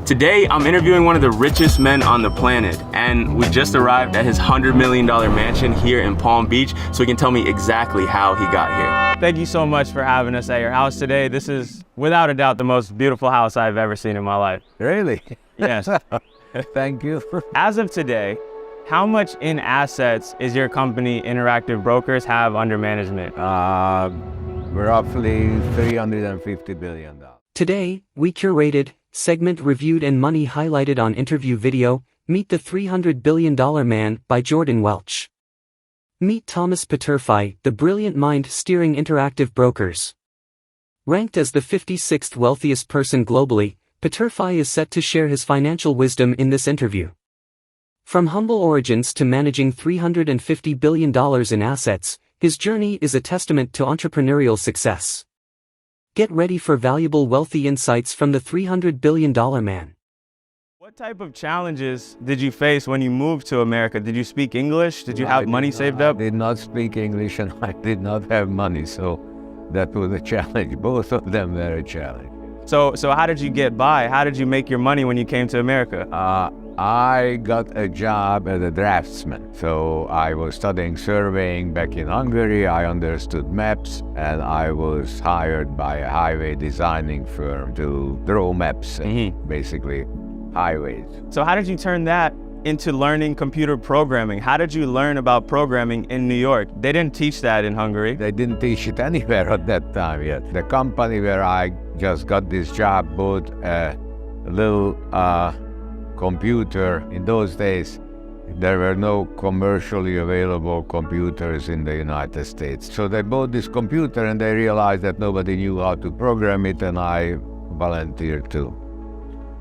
Today, I'm interviewing one of the richest men on the planet, and we just arrived at his $100 million mansion here in Palm Beach, so he can tell me exactly how he got here. Thank you so much for having us at your house today. This is, without a doubt, the most beautiful house I've ever seen in my life. Really? Yes. Thank you. As of today, how much in assets is your company, Interactive Brokers, have under management? Roughly $350 billion. Today, we curated, segment reviewed and money highlighted on interview video, Meet the $300 Billion Man by Jordan Welch. Meet Thomas Peterffy, the brilliant mind steering Interactive Brokers. Ranked as the 56th wealthiest person globally, Peterffy is set to share his financial wisdom in this interview. From humble origins to managing $350 billion in assets, his journey is a testament to entrepreneurial success. Get ready for valuable wealthy insights from the $300 Billion Man. What type of challenges did you face when you moved to America? Did you speak English? Did you have money saved up? I did not speak English and I did not have money, so that was a challenge. Both of them were a challenge. So how did you get by? How did you make your money when you came to America? I got a job as a draftsman. So I was studying surveying back in Hungary. I understood maps and I was hired by a highway designing firm to draw maps and basically highways. So how did you turn that into learning computer programming? How did you learn about programming in New York? They didn't teach that in Hungary. They didn't teach it anywhere at that time yet. The company where I just got this job bought a little computer. In those days, there were no commercially available computers in the United States. So they bought this computer and they realized that nobody knew how to program it, and I volunteered to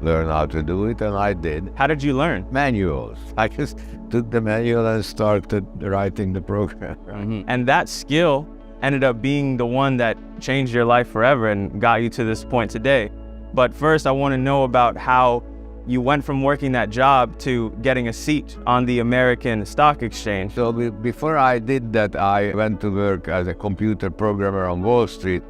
learn how to do it, and I did. How did you learn? Manuals. I just took the manual and started writing the program. And that skill ended up being the one that changed your life forever and got you to this point today. But first, I want to know about how you went from working that job to getting a seat on the American Stock Exchange. So before I did that, I went to work as a computer programmer on Wall Street,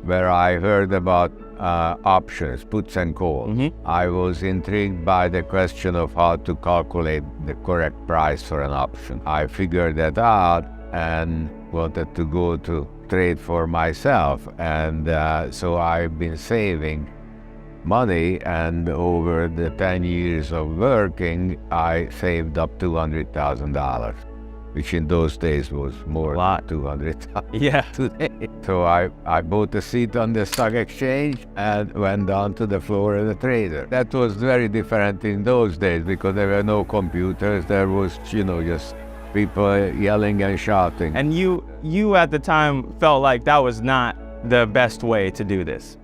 where I heard about options, puts and calls. I was intrigued by the question of how to calculate the correct price for an option. I figured that out and wanted to go to trade for myself. And so I've been saving money, and over the 10 years of working, I saved up $200,000, which in those days was more than $200,000 today. So I bought a seat on the stock exchange and went down to the floor as a trader. That was very different in those days because there were no computers. There was, just people yelling and shouting. And you at the time felt like that was not the best way to do this.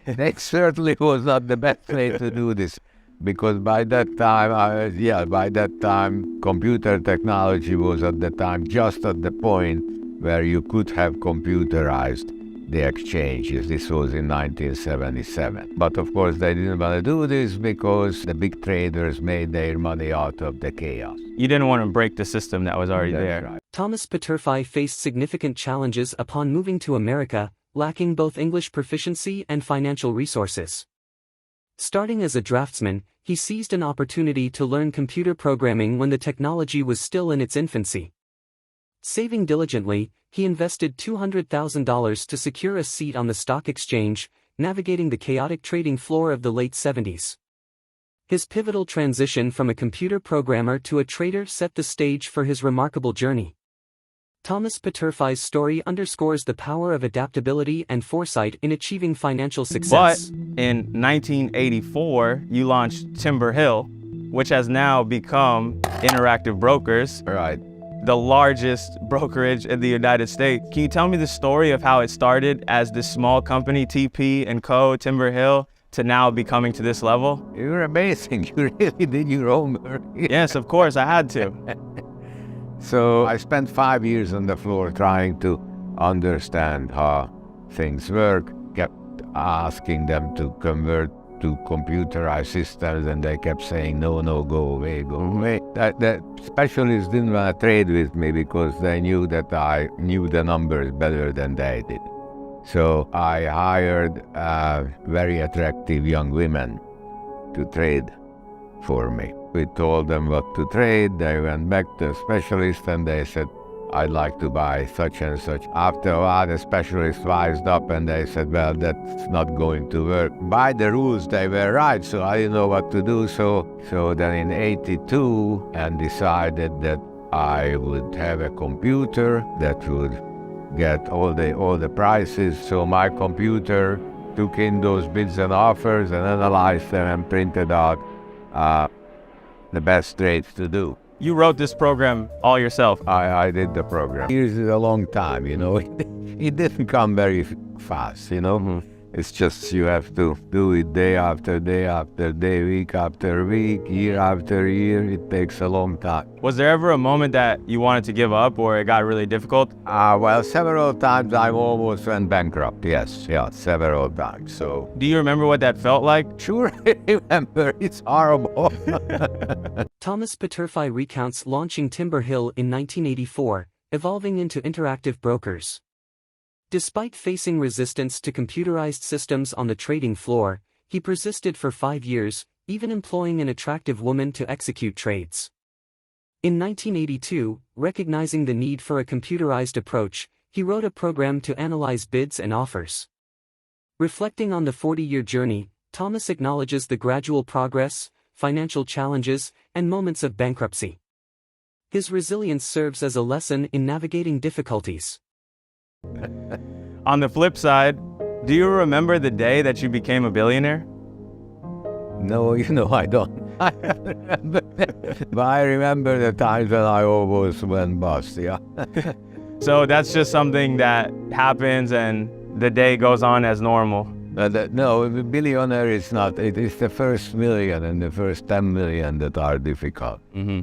That certainly was not the best way to do this, because by that time, computer technology was at the time just at the point where you could have computerized the exchanges. This was in 1977. But of course, they didn't want to do this because the big traders made their money out of the chaos. You didn't want to break the system that was already there. Right. Thomas Peterffy faced significant challenges upon moving to America, lacking both English proficiency and financial resources. Starting as a draftsman, he seized an opportunity to learn computer programming when the technology was still in its infancy. Saving diligently, he invested $200,000 to secure a seat on the stock exchange, navigating the chaotic trading floor of the late 70s. His pivotal transition from a computer programmer to a trader set the stage for his remarkable journey. Thomas Peterffy's story underscores the power of adaptability and foresight in achieving financial success. But in 1984, you launched Timber Hill, which has now become Interactive Brokers, Right. the largest brokerage in the United States. Can you tell me the story of how it started as this small company, TP & Co., Timber Hill, to now becoming to this level? You're amazing. You really did your homework. Yes, of course, I had to. So I spent 5 years on the floor trying to understand how things work, kept asking them to convert to computerized systems, and they kept saying, no, go away. The specialists didn't want to trade with me because they knew that I knew the numbers better than they did. So I hired very attractive young women to trade for me. We told them what to trade. They went back to a specialist and they said, I'd like to buy such and such. After a while, the specialist wised up and they said, well, that's not going to work. By the rules, they were right, so I didn't know what to do. So then in '82, and decided that I would have a computer that would get all the prices. So my computer took in those bids and offers and analyzed them and printed out the best trades to do. You wrote this program all yourself. I did the program. Years is a long time, you know. It didn't come very fast, you know. Mm-hmm. It's just you have to do it day after day after day, week after week, year after year. It takes a long time. Was there ever a moment that you wanted to give up or it got really difficult? Well, several times I almost went bankrupt, yes, several times. So, Do you remember what that felt like? sure, I remember. It's horrible. Thomas Peterffy recounts launching Timber Hill in 1984, evolving into Interactive Brokers. Despite facing resistance to computerized systems on the trading floor, he persisted for 5 years, even employing an attractive woman to execute trades. In 1982, recognizing the need for a computerized approach, he wrote a program to analyze bids and offers. Reflecting on the 40-year journey, Thomas acknowledges the gradual progress, financial challenges, and moments of bankruptcy. His resilience serves as a lesson in navigating difficulties. On the flip side, do you remember the day that you became a billionaire? No, I don't. I remember. But I remember the times when I almost went bust, yeah. So that's just something that happens and the day goes on as normal. No, a billionaire is not. It is the first million and the first 10 million that are difficult. Mm-hmm.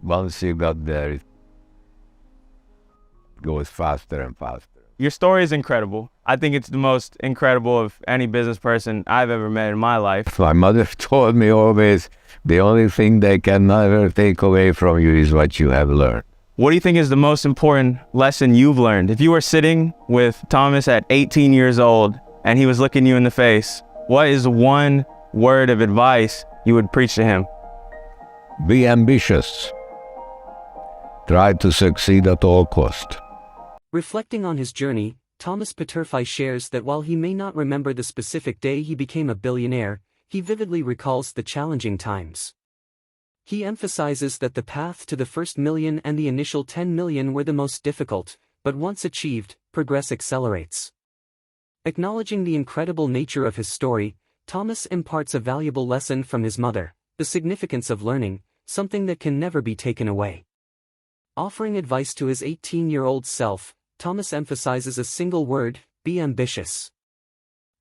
Once you got there, it goes faster and faster. Your story is incredible. I think it's the most incredible of any business person I've ever met in my life. My mother told me always, the only thing they can never take away from you is what you have learned. What do you think is the most important lesson you've learned? If you were sitting with Thomas at 18 years old and he was looking you in the face, what is one word of advice you would preach to him? Be ambitious. Try to succeed at all cost. Reflecting on his journey, Thomas Peterffy shares that while he may not remember the specific day he became a billionaire, he vividly recalls the challenging times. He emphasizes that the path to the first million and the initial 10 million were the most difficult, but once achieved, progress accelerates. Acknowledging the incredible nature of his story, Thomas imparts a valuable lesson from his mother, the significance of learning, something that can never be taken away. Offering advice to his 18-year-old self, Thomas emphasizes a single word: be ambitious.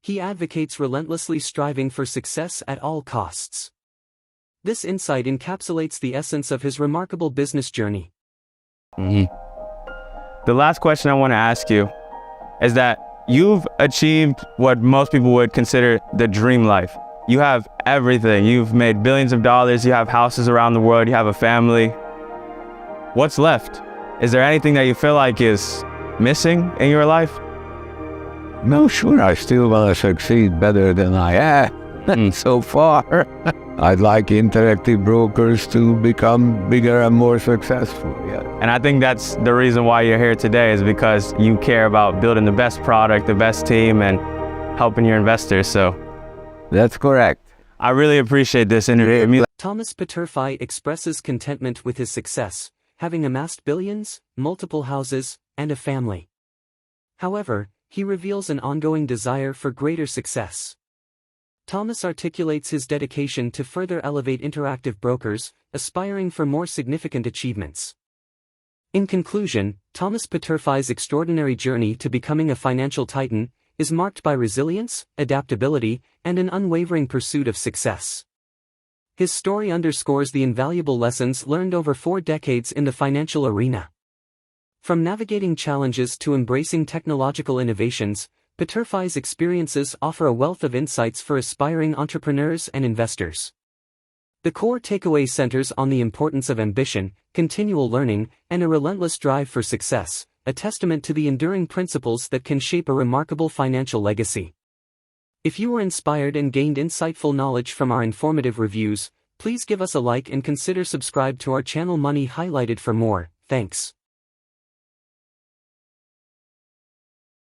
He advocates relentlessly striving for success at all costs. This insight encapsulates the essence of his remarkable business journey. Mm-hmm. The last question I want to ask you is that you've achieved what most people would consider the dream life. You have everything. You've made billions of dollars. You have houses around the world. You have a family. What's left? Is there anything that you feel like is missing in your life? No, sure, I still want to succeed better than I have so far. I'd like Interactive Brokers to become bigger and more successful, yeah. And I think that's the reason why you're here today, is because you care about building the best product, the best team, and helping your investors, so. That's correct. I really appreciate this interview. Thomas Peterffy expresses contentment with his success, having amassed billions, multiple houses, and a family. However, he reveals an ongoing desire for greater success. Thomas articulates his dedication to further elevate Interactive Brokers, aspiring for more significant achievements. In conclusion, Thomas Peterffy's extraordinary journey to becoming a financial titan is marked by resilience, adaptability, and an unwavering pursuit of success. His story underscores the invaluable lessons learned over 4 decades in the financial arena. From navigating challenges to embracing technological innovations, Peterffy's experiences offer a wealth of insights for aspiring entrepreneurs and investors. The core takeaway centers on the importance of ambition, continual learning, and a relentless drive for success, a testament to the enduring principles that can shape a remarkable financial legacy. If you were inspired and gained insightful knowledge from our informative reviews, please give us a like and consider subscribe to our channel Money Highlighted for more. Thanks.